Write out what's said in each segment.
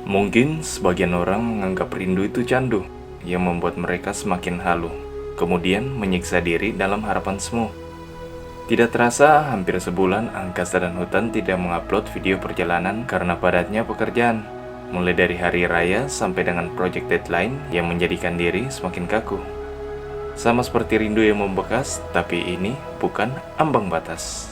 Mungkin sebagian orang menganggap rindu itu candu yang membuat mereka semakin halu, kemudian menyiksa diri dalam harapan semu. Tidak terasa, hampir sebulan Angkasa dan Hutan tidak mengupload video perjalanan karena padatnya pekerjaan, mulai dari hari raya sampai dengan project deadline yang menjadikan diri semakin kaku. Sama seperti rindu yang membekas, tapi ini bukan ambang batas.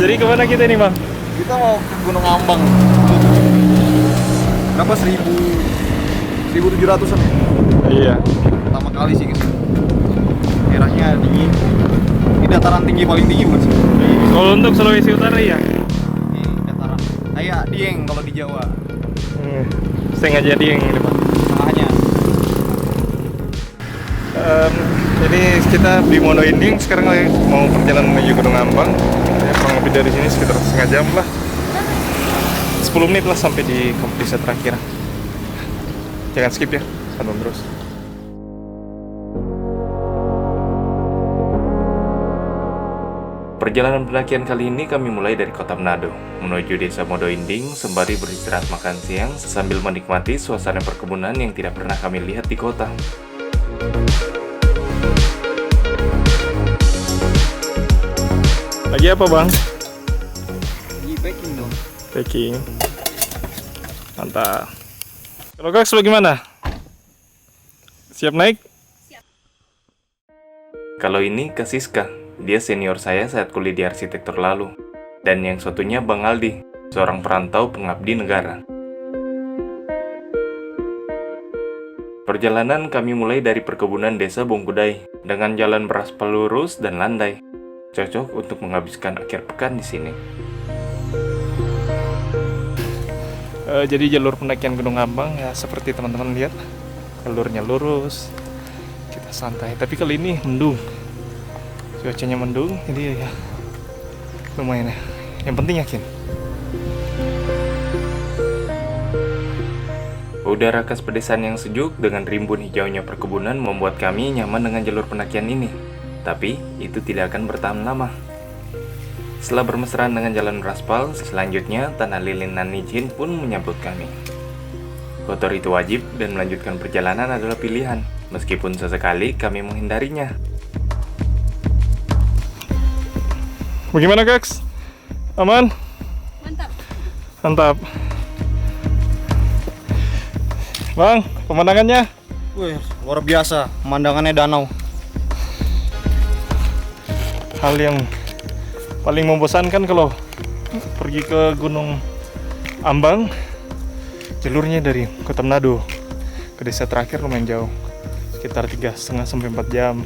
Jadi kemana kita nih, Bang? Kita mau ke Gunung Ambang. Berapa? 1700-an. Iya. Pertama kali sih gitu. Daerahnya dingin. Ini dataran tinggi paling tinggi bukan sih? Kalau untuk Sulawesi Utara ya? Ini dataran kayak Dieng kalau di Jawa. Setengah jadi yang ini, Bang. Tengahnya. Jadi kita di Modo Inding sekarang lagi mau perjalanan menuju Gunung Ambang. Ya, kurang lebih dari sini sekitar setengah jam lah. 10 menit lah sampai di kompetisi terakhir. Jangan skip ya, tonton terus. Perjalanan pendakian kali ini kami mulai dari kota Manado, menuju desa Modo Inding sembari beristirahat makan siang sambil menikmati suasana perkebunan yang tidak pernah kami lihat di kota. Lagi apa, Bang? Lagi packing dong. Packing. Mantap. Kalau Kaks bagaimana? Siap naik? Kalau ini Kak Siska, dia senior saya saat kuliah di arsitektur lalu. Dan yang satunya Bang Aldi, seorang perantau pengabdi negara. Perjalanan kami mulai dari perkebunan desa Bungkudai dengan jalan beraspal lurus dan landai. Cocok untuk menghabiskan akhir pekan di sini. Jadi jalur pendakian Gunung Ambang ya seperti teman-teman lihat, jalurnya lurus, kita santai. Tapi kali ini mendung, cuacanya mendung, jadi ya lumayan ya. Yang penting yakin. Udara khas pedesaan yang sejuk dengan rimbun hijaunya perkebunan membuat kami nyaman dengan jalur pendakian ini. Tapi itu tidak akan bertahan lama. Setelah bermesraan dengan jalan beraspal, selanjutnya tanah lilinan licin pun menyambut kami. Kotor itu wajib dan melanjutkan perjalanan adalah pilihan, meskipun sesekali kami menghindarinya. Bagaimana, Kaks? Aman? Mantap. Mantap. Bang, pemandangannya? Wih, luar biasa. Pemandangannya danau. Hal yang paling membosankan kalau pergi ke Gunung Ambang, jalurnya dari Kota Manado ke desa terakhir lumayan jauh, sekitar 3,5 sampai 4 jam.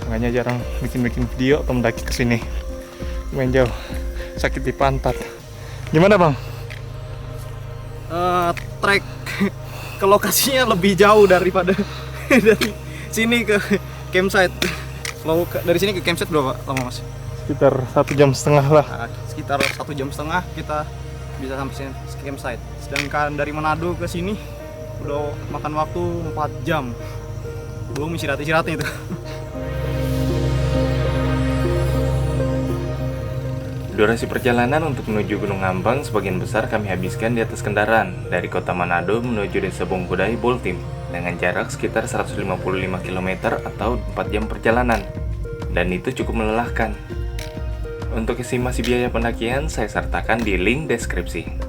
Makanya jarang bikin video atau mendaki ke sini. Lumayan jauh, sakit di pantat. Gimana, Bang? Trek ke lokasinya lebih jauh daripada dari sini ke campsite. Kalau dari sini ke campsite berapa lama, Mas? Sekitar 1,5 jam lah. Nah, sekitar 1,5 jam kita bisa sampai sini campsite. Sedangkan dari Manado ke sini udah makan waktu 4 jam. Belum istirahatnya itu. Durasi perjalanan untuk menuju Gunung Ambang sebagian besar kami habiskan di atas kendaraan dari kota Manado menuju desa Bungkudai, Boltim dengan jarak sekitar 155 km atau 4 jam perjalanan. Dan itu cukup melelahkan. Untuk estimasi biaya pendakian saya sertakan di link deskripsi.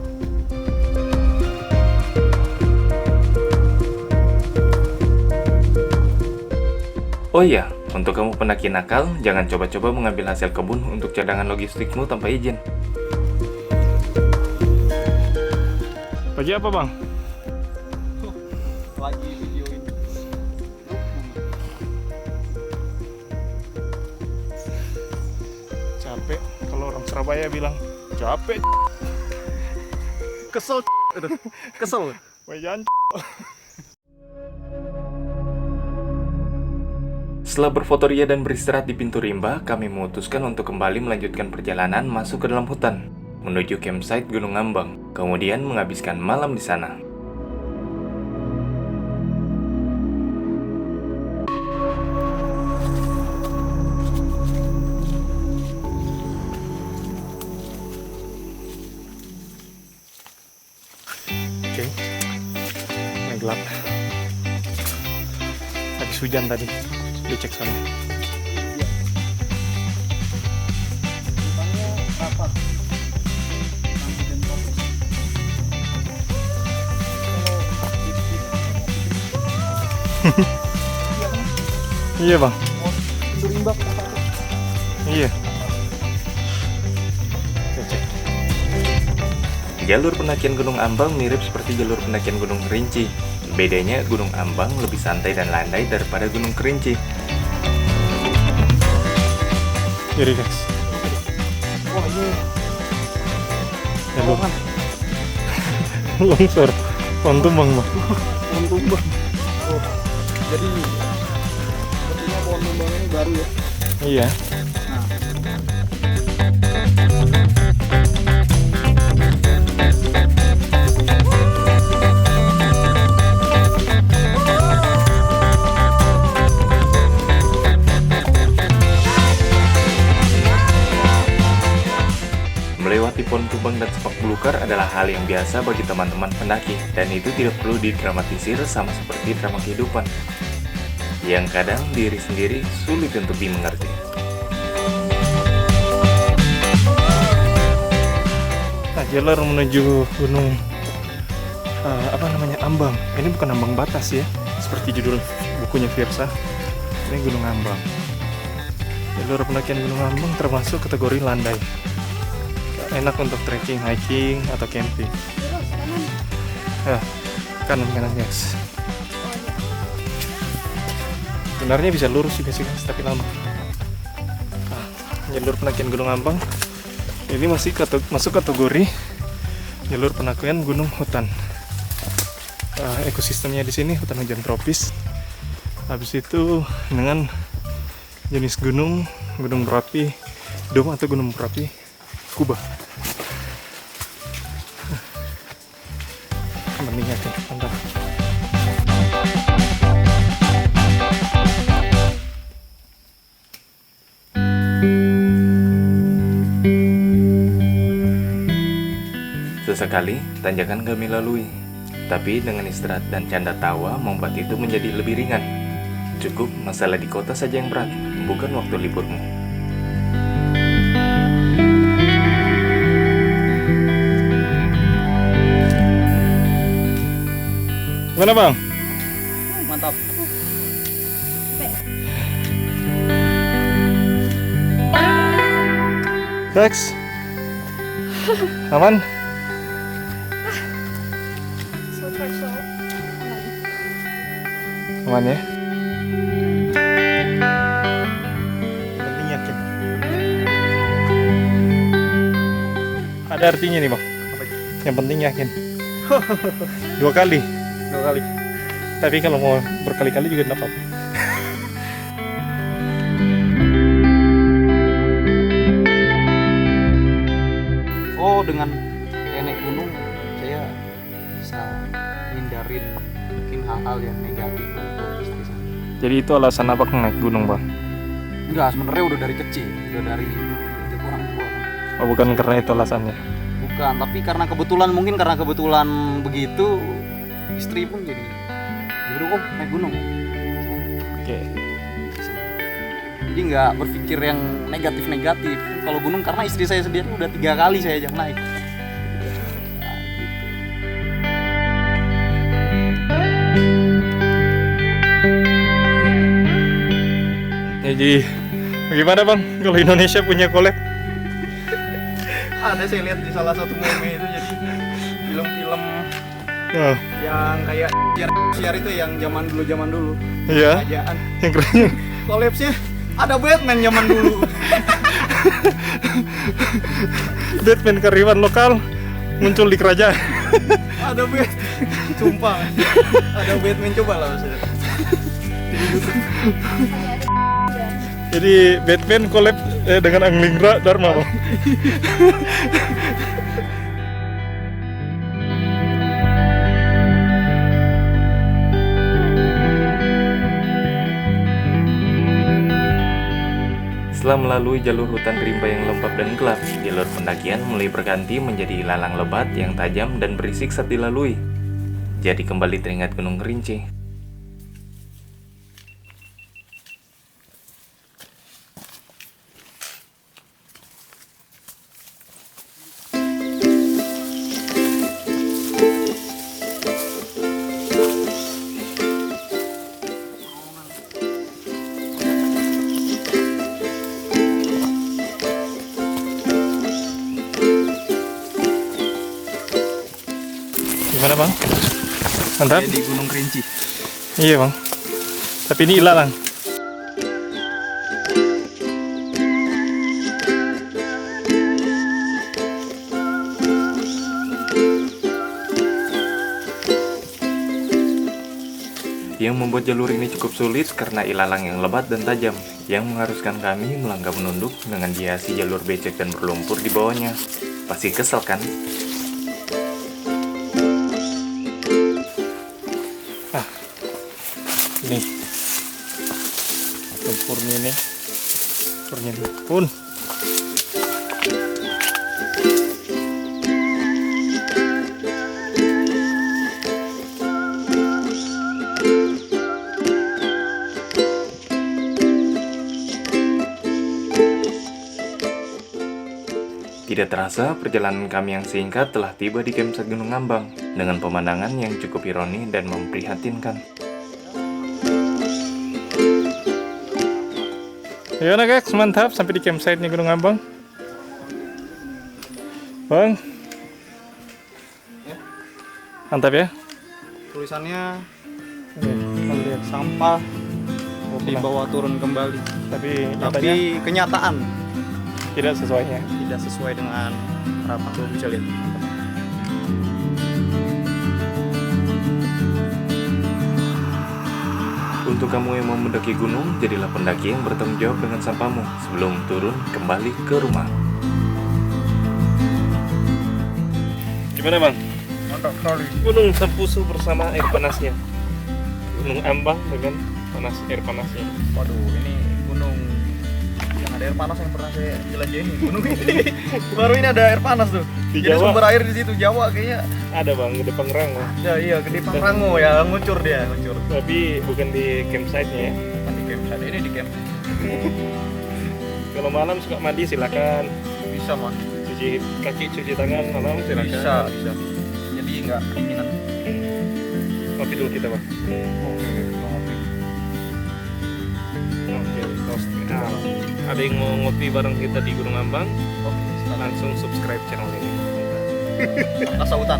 Oh iya, untuk kamu pendaki nakal, jangan coba-coba mengambil hasil kebun untuk cadangan logistikmu tanpa izin. Bagi apa, Bang? Lagi videoin. Capek. Kalau orang Surabaya bilang capek. Kesel. Kesel. Wajan. Setelah berfoto ria dan beristirahat di pintu rimba, kami memutuskan untuk kembali melanjutkan perjalanan masuk ke dalam hutan, menuju campsite Gunung Ambang, kemudian menghabiskan malam di sana. gelap. Habis hujan tadi, dicek soalnya. Hutannya rapat. Iya bang. Berimbak. Iya. Kita cek. Jalur pendakian Gunung Ambang mirip seperti jalur pendakian Gunung Kerinci. Bedanya Gunung Ambang lebih santai dan landai daripada Gunung Kerinci. Jadi guys, Wah ini jalur longsor, pohon tumbang bang. pohon tumbang. Oh, jadi sepertinya pohon tumbang ini baru ya. Iya. Melewati pohon tumbang dan sepak belukar adalah hal yang biasa bagi teman-teman pendaki, dan itu tidak perlu didramatisir sama seperti drama kehidupan, yang kadang diri sendiri sulit untuk dimengerti. Nah, jalur menuju gunung Ambang. Ini bukan ambang batas ya, seperti judul bukunya Firsa. Ini Gunung Ambang. Jalur pendakian Gunung Ambang termasuk kategori landai. Enak untuk trekking, hiking, atau camping. Kanan guys. Sebenarnya bisa lurus juga sih guys, tapi lama. Jalur pendakian Gunung Ambang ini masih masuk kategori jalur pendakian gunung hutan. Ekosistemnya di sini hutan hujan tropis. Habis itu dengan jenis gunung berapi dom atau gunung berapi Kuba. Mendingnya sih, mantap. Sesekali, tanjakan kami lalui. Tapi dengan istirahat dan canda tawa membuat itu menjadi lebih ringan. Cukup masalah di kota saja yang berat, bukan waktu liburmu. Gimana bang? Mantap. Dex? Aman? So far so aman. Aman ya? Penting yakin. Ada artinya nih bang. Apa itu? Yang penting yakin. 2 kali. 2 kali. Tapi kalau mau berkali-kali juga tidak apa-apa. Oh, dengan naik gunung saya bisa hindarin mungkin hal-hal yang negatif untuk istri saya. Jadi itu alasan apa naik gunung bang? Enggak, sebenarnya udah dari kecil, udah dari diajak orang tua. Oh bukan karena itu alasannya? Bukan, tapi karena kebetulan begitu istri pun jadi naik gunung. Oke. Jadi nggak berpikir yang negatif-negatif. Kalau gunung karena istri saya sendiri udah 3 kali saya ajak naik. Nah, gitu. Ya, jadi bagaimana bang kalau Indonesia punya collab? Ada saya lihat di salah satu meme itu, jadi film-film Oh, yang kayak siar itu yang zaman dulu iya. kerajaan. Yang keren. Collapse-nya ada Batman zaman dulu. Batman kearifan lokal muncul di kerajaan. Ada Batman. Sumpah. Ada Batman, coba lah maksudnya. Jadi Batman collab dengan Anglingra Dharma bang. Setelah melalui jalur hutan rimba yang lembab dan gelap, jalur pendakian mulai berganti menjadi ilalang lebat yang tajam dan berisik saat dilalui. jadi kembali teringat Gunung Kerinci. Gimana bang? Mantap? Di Gunung Kerinci. Iya bang. Tapi ini ilalang. Yang membuat jalur ini cukup sulit karena ilalang yang lebat dan tajam, yang mengharuskan kami melangkah menunduk dengan dihiasi jalur becek dan berlumpur di bawahnya. Pasti kesel kan? Ini lumpurnya ini, lumpurnya ini pun. Tidak terasa, perjalanan kami yang singkat telah tiba di campsite Gunung Ngambang dengan pemandangan yang cukup ironi dan memprihatinkan. Ya udah guys, mantap sampai di campsite nih Gunung Ngambang. Bang, mantap ya. Tulisannya Kita lihat. sampah dibawa turun kembali. Tapi nyatanya Tapi kenyataan tidak sesuainya. tidak sesuai dengan harapan. Tuh bisa lihat. Untuk kamu yang mau mendaki gunung, jadilah pendaki yang bertanggung jawab dengan sampahmu sebelum turun kembali ke rumah. Gimana bang? Mantap sekali. Gunung Sempusu bersama air panasnya. Gunung Ambang dengan air panasnya. Waduh, ini gunung yang ada air panas yang pernah saya jelajahi. Gunung ini baru ini ada air panas tuh. Di Jadi Jawa? sumber air di situ Jawa kayaknya. Ada bang, Gede Pangrango. Ya iya, Gede Pangrango ya, ngucur dia, ngucur. Tapi bukan di campsite-nya ya. Kan di camp ini di camp. Kalau malam suka mandi silakan. Bisa mah. Cuci kaki, cuci tangan malam silakan. Bisa. Jadi nggak kedinginan. Kopi dulu kita bang. Oke, toast. Nah, ada yang mau ngopi bareng kita di Gunung Ambang? Oke, silakan. Langsung subscribe channel ini. Asal hutan.